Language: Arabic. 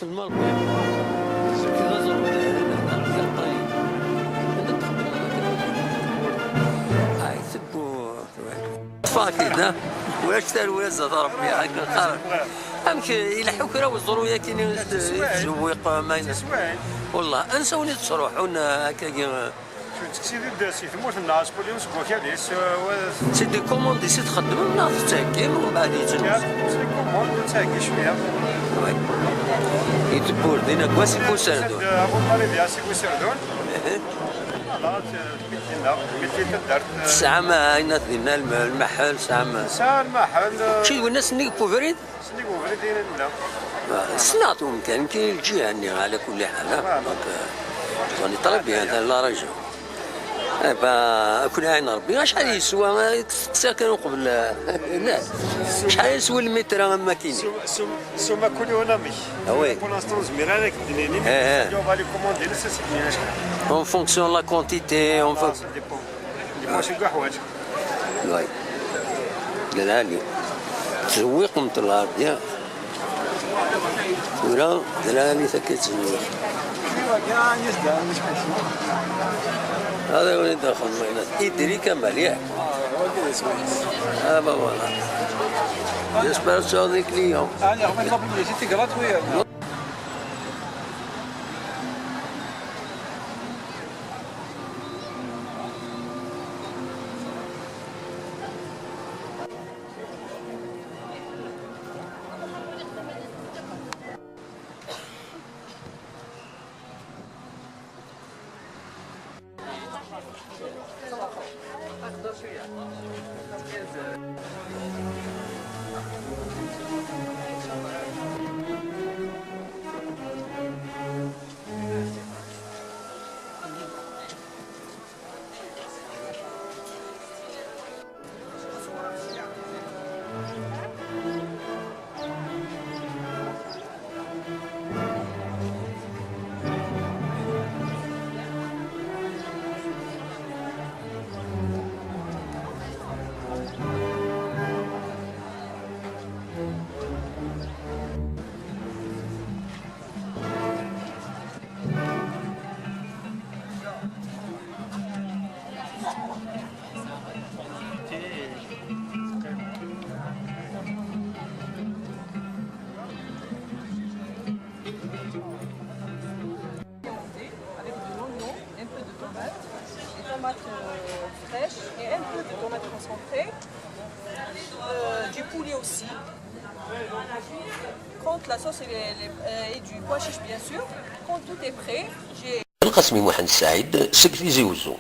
المال كذا زرب هاي سبو فاكيد واش تروي زاد ربي هاك الخير امك الى حكره وزرو ياكين تزويق ما والله انسوني تروحون هكا سيدي داسي تموت الناس كل يوم سكوك عليس سيدي كوموندي سي تخدم الناس تاكي ومن بعد يتنوز سيدي كوموند تاكي شويه يتبور دينا كواسي كوسردون ابو مريض ياسي كوسردون لا تمثيل تدرت ساعة ما عينات دينا المحل ساعة المحل شي الناس اللي بوفريد اللي بوفريد لا سناتهم كان الجهة على كل حال راني طلب هذا لا رجع كل عين ربي شحال يسوى ساكن قبل لا شحال يسوى المتر ماكيني سوما كل يوم وي بور لانستون زمير هذاك الدنيني جو فالي كوموندي لسه سيكليناش اون فونكسيون لا كونتيتي اون ديبون شي كاع حوايج وي قالها لي تزويق من الارض يا ولا قالها لي تا كتزويق هذا هو اللي دخل معنا إدريك مليح ah bah voilà j'espère sur des clients c'était gratuit fraîches et un peu de tomates concentrées, du poulet aussi. Quand la sauce et du pois chiche bien sûr, quand tout est prêt, j'ai القاسمي محمد السعيد سكتي زي وزو